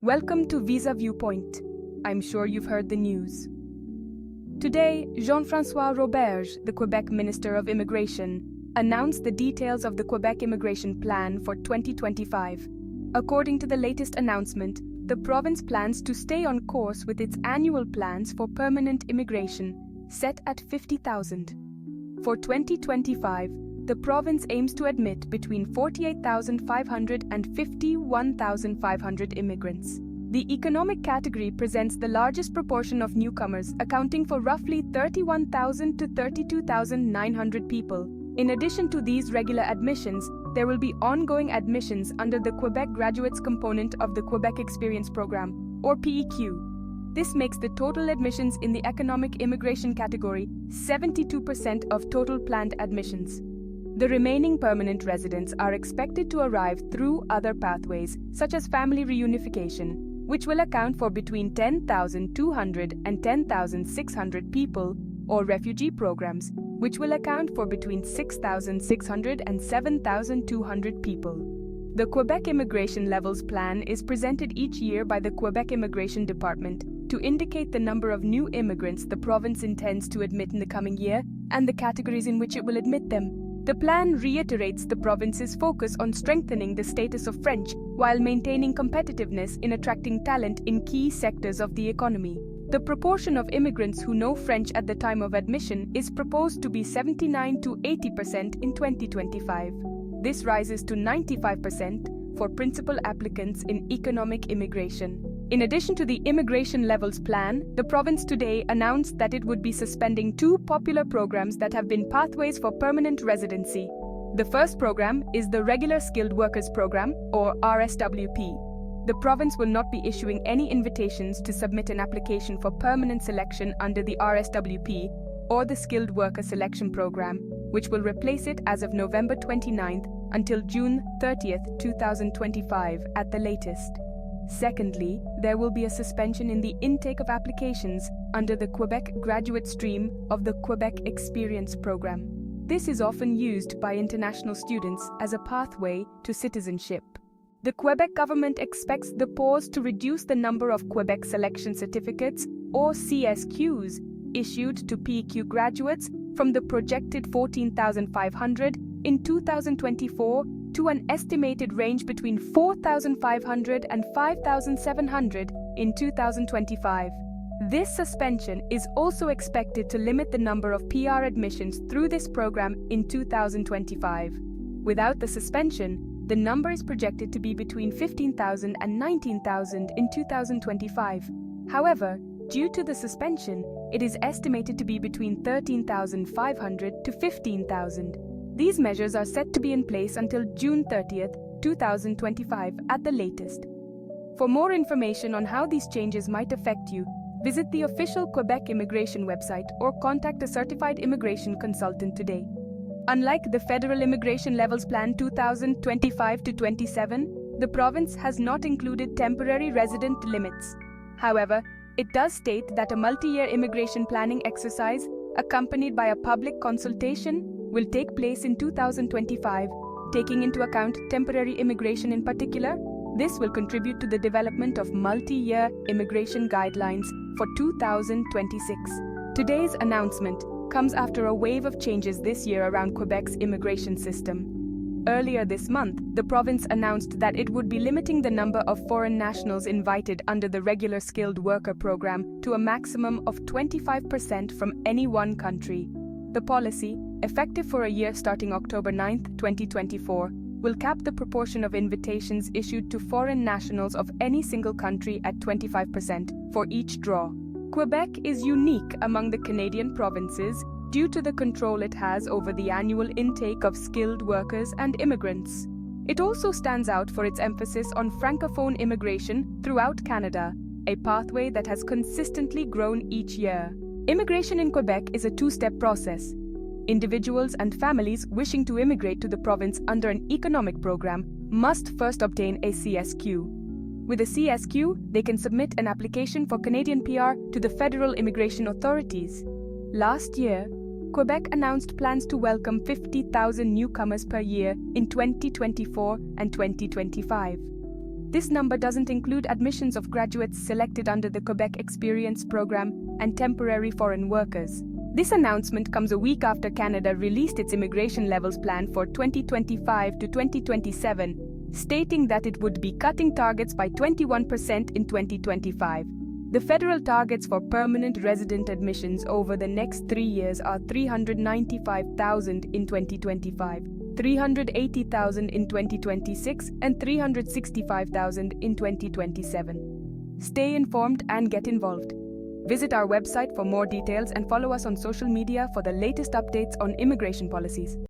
Welcome to Visa Viewpoint. I'm sure you've heard the news. Today, Jean-François Roberge, the Quebec Minister of Immigration, announced the details of the Quebec immigration plan for 2025. According to the latest announcement, the province plans to stay on course with its annual plans for permanent immigration, set at 50,000. For 2025, the province aims to admit between 48,500 and 51,500 immigrants. The economic category presents the largest proportion of newcomers, accounting for roughly 31,000 to 32,900 people. In addition to these regular admissions, there will be ongoing admissions under the Quebec Graduates component of the Quebec Experience Program, or PEQ. This makes the total admissions in the economic immigration category 72% of total planned admissions. The remaining permanent residents are expected to arrive through other pathways, such as family reunification, which will account for between 10,200 and 10,600 people, or refugee programs, which will account for between 6,600 and 7,200 people. The Quebec Immigration Levels Plan is presented each year by the Quebec Immigration Department to indicate the number of new immigrants the province intends to admit in the coming year and the categories in which it will admit them. The plan reiterates the province's focus on strengthening the status of French while maintaining competitiveness in attracting talent in key sectors of the economy. The proportion of immigrants who know French at the time of admission is proposed to be 79 to 80% in 2025. This rises to 95% for principal applicants in economic immigration. In addition to the Immigration Levels Plan, the province today announced that it would be suspending two popular programs that have been pathways for permanent residency. The first program is the Regular Skilled Workers Program, or RSWP. The province will not be issuing any invitations to submit an application for permanent selection under the RSWP or the Skilled Worker Selection Program, which will replace it as of November 29th until June 30th, 2025 at the latest. Secondly, there will be a suspension in the intake of applications under the Quebec graduate stream of the Quebec Experience Program. This is often used by international students as a pathway to citizenship. The Quebec government expects the pause to reduce the number of Quebec Selection Certificates, or CSQs, issued to PEQ graduates from the projected 14,500 in 2024 to an estimated range between 4,500 and 5,700 in 2025. This suspension is also expected to limit the number of PR admissions through this program in 2025. Without the suspension, the number is projected to be between 15,000 and 19,000 in 2025. However, due to the suspension, it is estimated to be between 13,500 to 15,000. These measures are set to be in place until June 30th, 2025 at the latest. For more information on how these changes might affect you, visit the official Quebec immigration website or contact a certified immigration consultant today. Unlike the Federal Immigration Levels Plan 2025-27, the province has not included temporary resident limits. However, it does state that a multi-year immigration planning exercise, accompanied by a public consultation, will take place in 2025, taking into account temporary immigration in particular. This will contribute to the development of multi-year immigration guidelines for 2026. Today's announcement comes after a wave of changes this year around Quebec's immigration system. Earlier this month, the province announced that it would be limiting the number of foreign nationals invited under the Regular Skilled Worker Program to a maximum of 25% from any one country. The policy, effective for a year starting October 9, 2024, will cap the proportion of invitations issued to foreign nationals of any single country at 25% for each draw. Quebec is unique among the Canadian provinces due to the control it has over the annual intake of skilled workers and immigrants. It also stands out for its emphasis on francophone immigration throughout Canada, a pathway that has consistently grown each year. Immigration in Quebec is a two-step process. Individuals and families wishing to immigrate to the province under an economic program must first obtain a CSQ. With a CSQ, they can submit an application for Canadian PR to the federal immigration authorities. Last year, Quebec announced plans to welcome 50,000 newcomers per year in 2024 and 2025. This number doesn't include admissions of graduates selected under the Quebec Experience Program and temporary foreign workers. This announcement comes a week after Canada released its immigration levels plan for 2025 to 2027, stating that it would be cutting targets by 21% in 2025. The federal targets for permanent resident admissions over the next 3 years are 395,000 in 2025, 380,000 in 2026, and 365,000 in 2027. Stay informed and get involved. Visit our website for more details and follow us on social media for the latest updates on immigration policies.